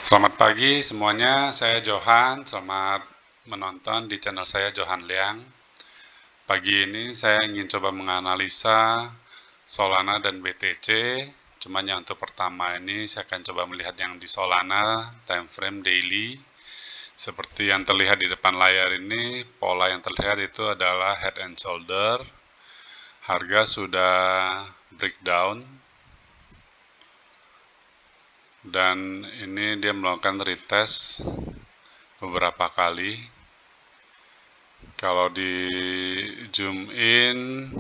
Selamat pagi semuanya, saya Johan. Selamat menonton di channel saya Johan Liang. Pagi ini saya ingin coba menganalisa Solana dan BTC. Cuman yang untuk pertama ini saya akan coba melihat yang di Solana, time frame daily. Seperti yang terlihat di depan layar ini, pola yang terlihat itu adalah head and shoulder. Harga sudah breakdown. Dan ini dia melakukan retest beberapa kali. Kalau di zoom in,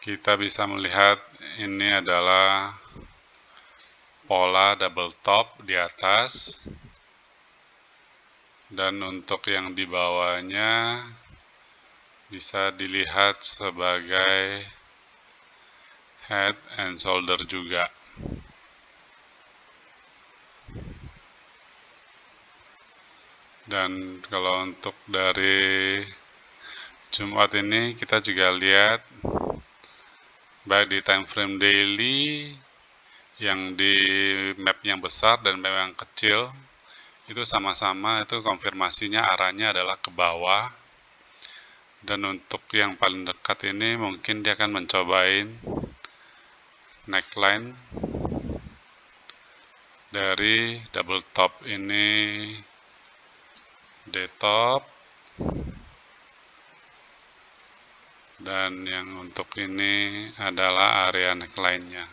kita bisa melihat ini adalah pola double top di atas. Dan untuk yang di bawahnya bisa dilihat sebagai head and shoulder juga. Dan kalau untuk dari Jumat ini kita juga lihat baik di time frame daily yang di map yang besar dan map yang kecil itu sama-sama itu konfirmasinya arahnya adalah ke bawah. Dan untuk yang paling dekat ini mungkin dia akan mencobain neckline dari double top ini di top. Dan yang untuk ini adalah area neckline-nya.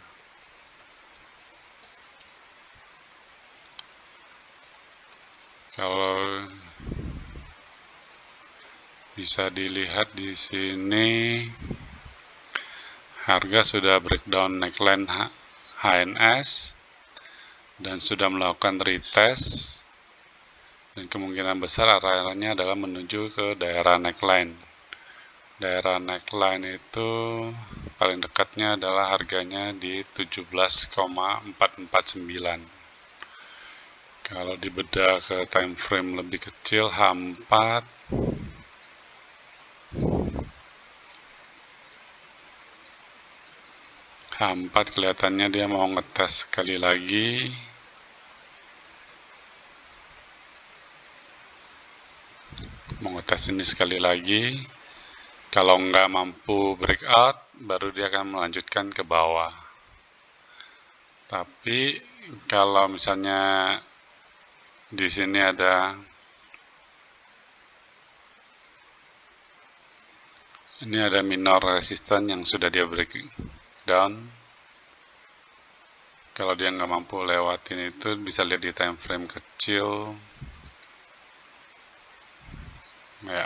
Kalau bisa dilihat di sini harga sudah breakdown neckline HNS dan sudah melakukan retest, dan kemungkinan besar arahnya adalah menuju ke daerah neckline. Daerah neckline itu paling dekatnya adalah harganya di 17,449. Kalau dibedah ke time frame lebih kecil H4, kelihatannya dia mau ngetes sekali lagi. Mau ngetes ini sekali lagi. Kalau nggak mampu breakout, baru dia akan melanjutkan ke bawah. Tapi kalau misalnya di sini ada minor resistance yang sudah dia breakdown. Kalau dia nggak mampu lewatin itu, bisa lihat di time frame kecil. Ya.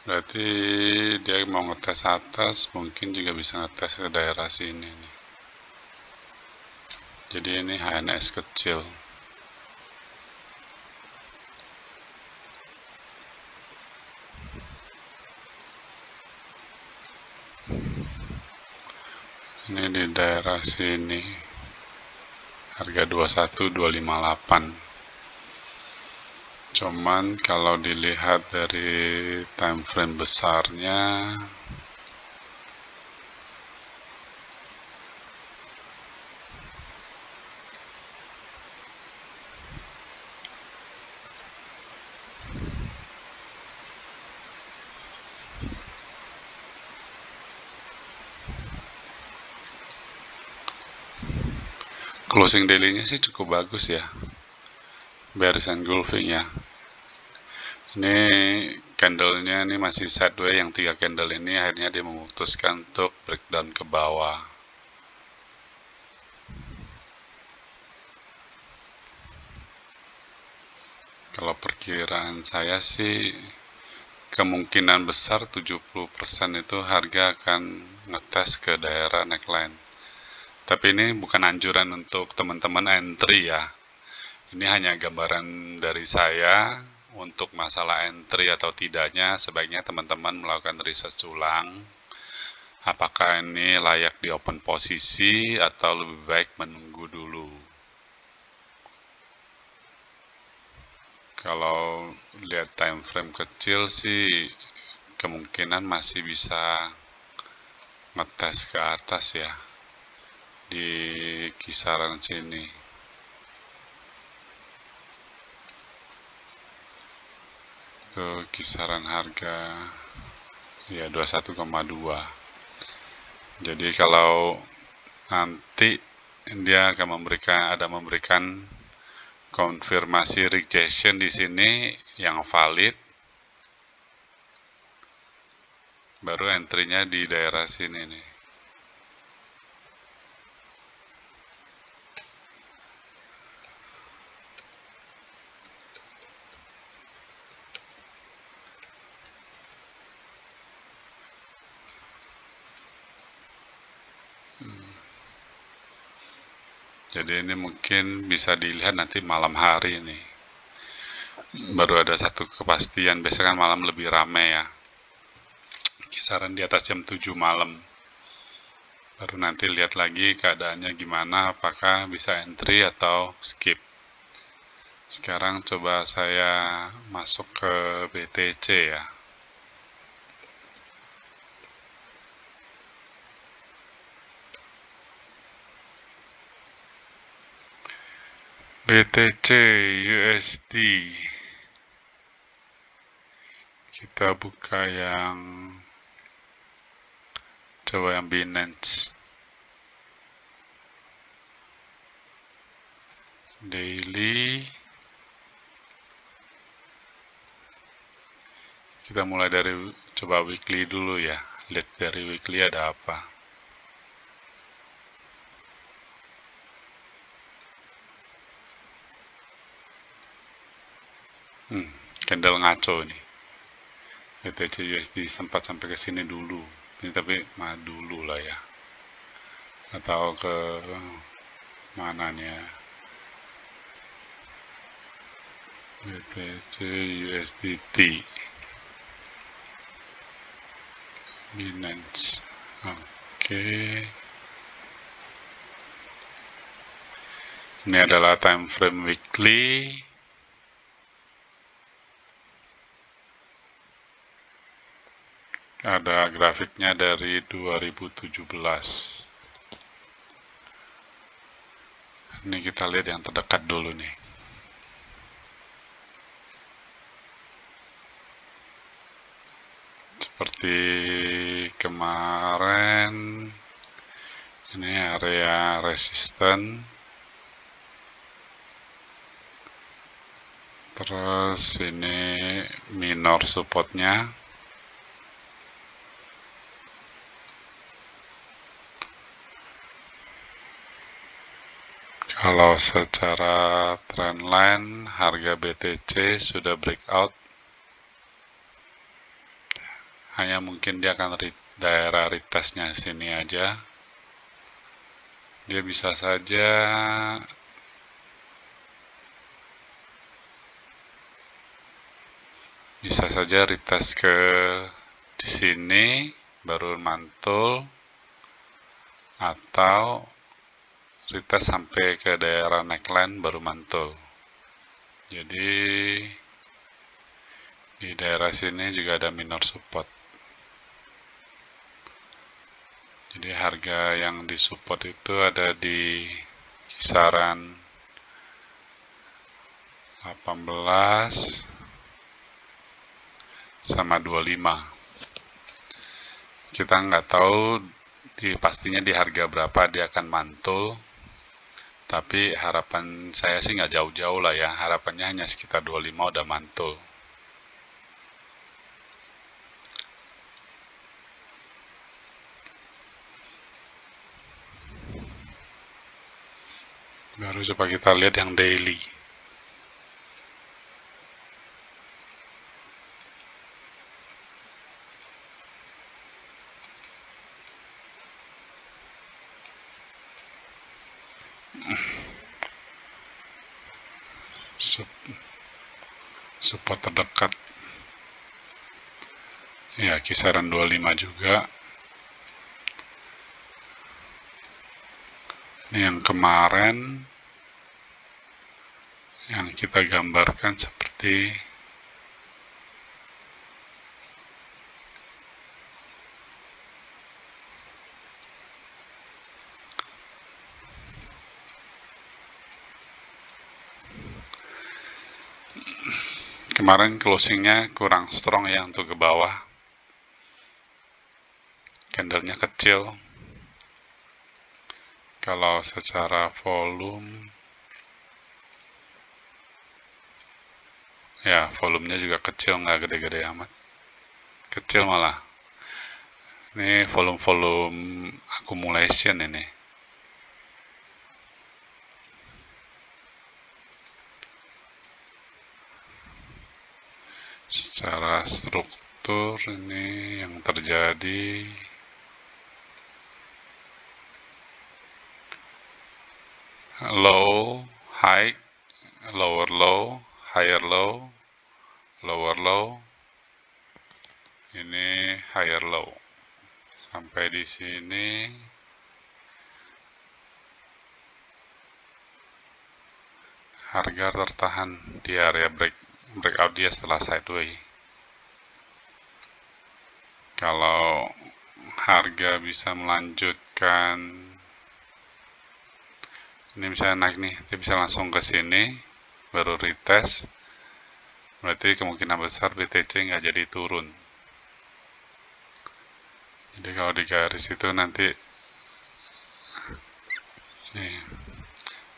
Berarti dia mau ngetes atas, mungkin juga bisa ngetes ke daerah sini nih. Jadi ini HNS kecil. Ini di daerah sini. Harga 21258. Cuman kalau dilihat dari time frame besarnya, closing daily-nya sih cukup bagus ya, bearish engulfing ya. Ini candle-nya ini masih sideways, yang 3 candle ini akhirnya dia memutuskan untuk breakdown ke bawah. Kalau perkiraan saya sih kemungkinan besar 70% itu harga akan ngetes ke daerah neckline. Tapi ini bukan anjuran untuk teman-teman entry ya. Ini hanya gambaran dari saya. Untuk masalah entry atau tidaknya, sebaiknya teman-teman melakukan research ulang. Apakah ini layak di open posisi atau lebih baik menunggu dulu. Kalau lihat time frame kecil sih, kemungkinan masih bisa ngetes ke atas ya, di kisaran sini. Itu kisaran harga ya 21,2. Jadi kalau nanti dia akan memberikan konfirmasi rejection di sini yang valid, baru entry-nya di daerah sini nih. Jadi ini mungkin bisa dilihat nanti malam hari ini. Baru ada satu kepastian, biasanya kan malam lebih ramai ya. Kisaran di atas jam 7 malam. Baru nanti lihat lagi keadaannya gimana, apakah bisa entry atau skip. Sekarang coba saya masuk ke BTC ya. BTC USD. Kita buka yang coba yang Binance. Daily. Kita mulai dari coba weekly dulu ya. Lihat dari weekly ada apa. Candle ngaco nih. BTC USD sempat sampai ke sini dulu. Ini tapi dulu lah ya. Atau ke mana nih ya? BTC USDT. Binance. Oke. Ini adalah time frame weekly. Ada grafiknya dari 2017. Ini kita lihat yang terdekat dulu nih. Seperti kemarin, ini area resisten. Terus ini minor supportnya. Kalau secara trendline, harga BTC sudah breakout. Hanya mungkin dia akan daerah retestnya sini aja. Dia bisa saja retest ke di sini baru mantul, atau retest sampai ke daerah neckline baru mantul. Jadi di daerah sini juga ada minor support. Jadi harga yang disupport itu ada di kisaran 18 sama 25. Kita nggak tahu pastinya di harga berapa dia akan mantul, tapi harapan saya sih nggak jauh-jauh lah ya, harapannya hanya sekitar 25 udah mantul. Baru coba kita lihat yang daily. Support terdekat ya kisaran 25 juga. Ini yang kemarin yang kita gambarkan seperti kemarin closingnya kurang strong ya untuk ke bawah, candlenya kecil. Kalau secara volume ya, volumenya juga kecil, nggak gede-gede amat, kecil malah. Ini volume accumulation ini. Secara struktur ini yang terjadi low, high, lower low, higher low, lower low, ini higher low. Sampai di sini harga tertahan di area breakout dia setelah sideway. Kalau harga bisa melanjutkan, ini misalnya naik nih, dia bisa langsung ke sini, baru retest, berarti kemungkinan besar BTC nggak jadi turun. Jadi kalau di garis itu nanti nih.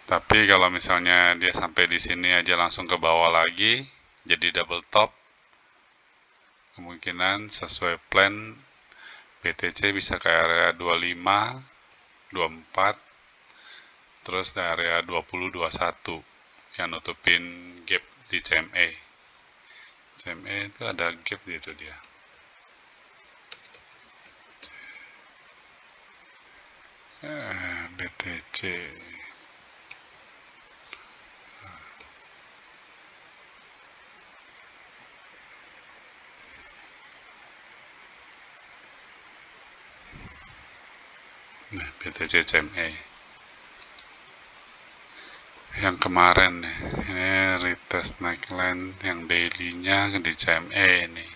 Tapi kalau misalnya dia sampai di sini aja langsung ke bawah lagi, jadi double top, kemungkinan sesuai plan BTC bisa ke area 25, 24, terus ke area 20, 21 yang nutupin gap di CME. CME itu ada gap gitu dia. BTC. Nah, BTC CME. Yang kemarin nih, ini retest neckline yang daily-nya di CME ini.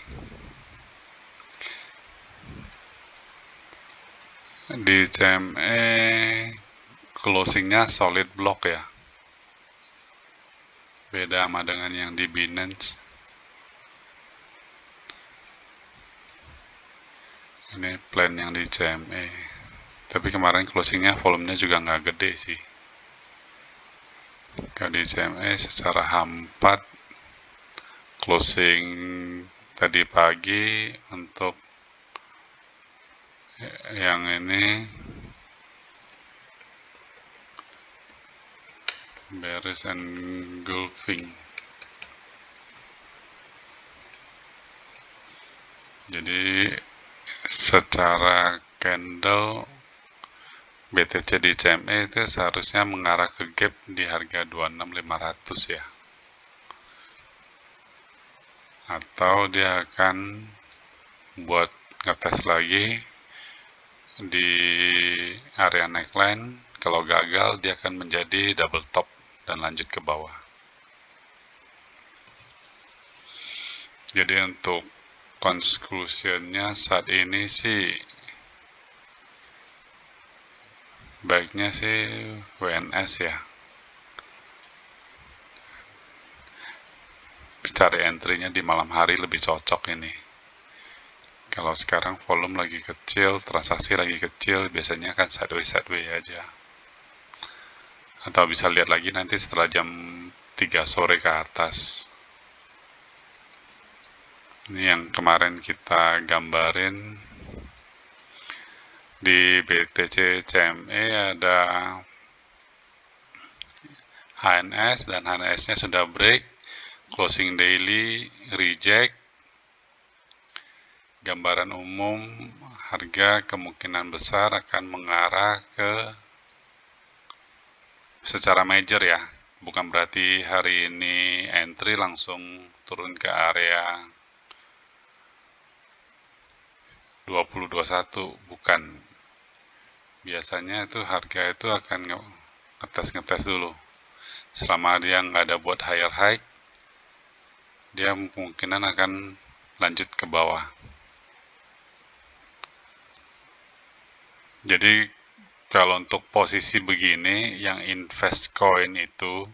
Di CME closingnya solid block ya, beda sama dengan yang di Binance. Ini plan yang di CME, tapi kemarin closingnya volumenya juga nggak gede sih. Kalau di CME secara H4 closing tadi pagi untuk yang ini bearish engulfing. Jadi secara candle BTC di CME itu seharusnya mengarah ke gap di harga 26.500 ya. Atau dia akan buat ngetes lagi di area neckline. Kalau gagal dia akan menjadi double top dan lanjut ke bawah. Jadi untuk conclusionnya saat ini sih baiknya sih WNS ya, cari entry-nya di malam hari lebih cocok ini. Kalau sekarang volume lagi kecil, transaksi lagi kecil, biasanya kan sideways aja. Atau bisa lihat lagi nanti setelah jam 3 sore ke atas. Ini yang kemarin kita gambarin di BTC CME ada HNS dan HNS-nya sudah break, closing daily reject. Gambaran umum harga kemungkinan besar akan mengarah ke secara major ya, bukan berarti hari ini entry langsung turun ke area 20-21, bukan. Biasanya itu harga itu akan ngetes dulu. Selama dia nggak ada buat higher high, dia kemungkinan akan lanjut ke bawah. Jadi kalau untuk posisi begini, yang invest coin itu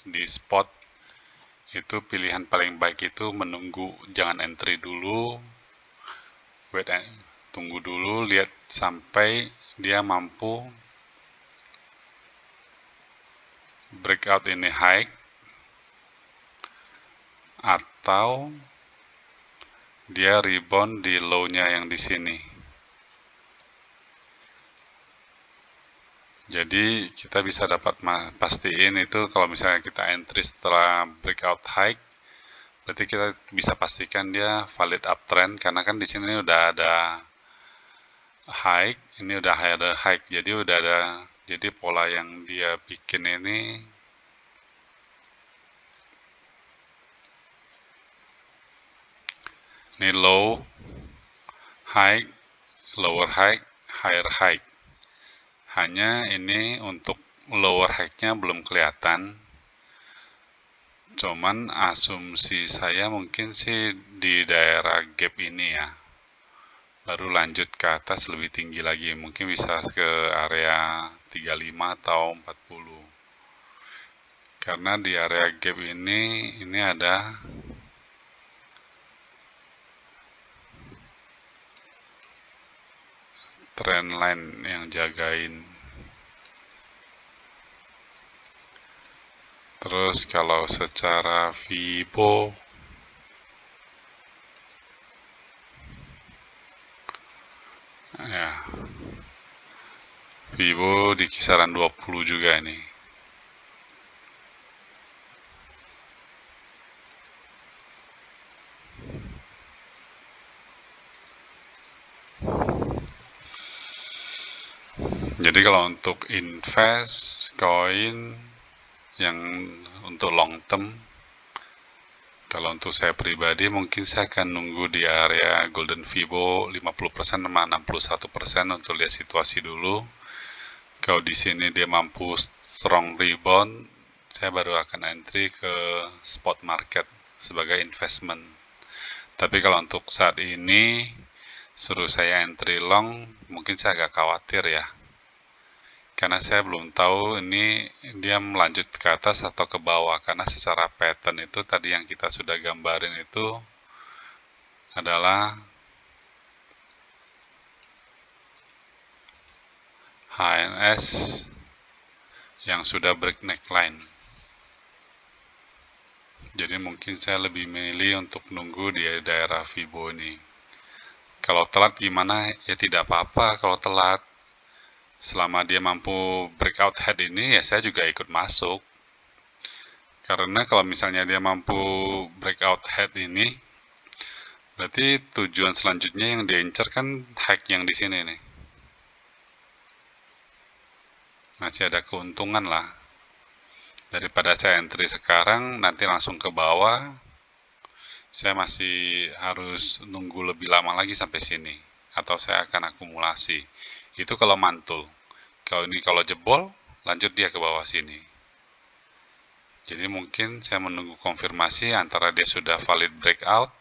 di spot itu pilihan paling baik itu menunggu, jangan entry dulu, tunggu dulu, lihat sampai dia mampu breakout ini high atau dia rebound di low-nya yang di sini. Jadi kita bisa dapat pastiin itu kalau misalnya kita entry setelah breakout high, berarti kita bisa pastikan dia valid uptrend karena kan di sini udah ada high, ini udah ada high, jadi udah ada, jadi pola yang dia bikin ini low, high, lower high, higher high. Hanya ini untuk lower high-nya belum kelihatan. Cuman asumsi saya mungkin sih di daerah gap ini ya. Baru lanjut ke atas lebih tinggi lagi. Mungkin bisa ke area 35 atau 40. Karena di area gap ini ada trend line yang jagain. Terus kalau secara Fibo ya, Fibo di kisaran 20 juga ini. Jadi kalau untuk invest koin yang untuk long term, kalau untuk saya pribadi mungkin saya akan nunggu di area Golden Fibo 50% sama 61% untuk lihat situasi dulu. Kalau di sini dia mampu strong rebound, saya baru akan entry ke spot market sebagai investment. Tapi kalau untuk saat ini suruh saya entry long, mungkin saya agak khawatir ya. Karena saya belum tahu ini dia melanjut ke atas atau ke bawah. Karena secara pattern itu tadi yang kita sudah gambarin itu adalah HNS yang sudah break neckline. Jadi mungkin saya lebih milih untuk nunggu di daerah Fibo ini. Kalau telat gimana? Ya tidak apa-apa kalau telat. Selama dia mampu breakout head ini, ya saya juga ikut masuk. Karena kalau misalnya dia mampu breakout head ini, berarti tujuan selanjutnya yang dia incar kan high yang di sini nih. Masih ada keuntungan lah. Daripada saya entry sekarang, nanti langsung ke bawah, saya masih harus nunggu lebih lama lagi sampai sini. Atau saya akan akumulasi. Itu kalau mantul. Kalau ini kalau jebol, lanjut dia ke bawah sini. Jadi mungkin saya menunggu konfirmasi antara dia sudah valid breakout,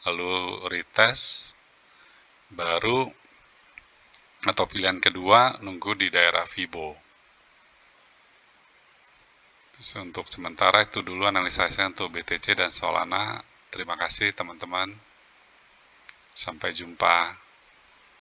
lalu retest, baru atau pilihan kedua nunggu di daerah Fibo. Untuk sementara itu dulu analisa saya untuk BTC dan Solana. Terima kasih teman-teman. Sampai jumpa.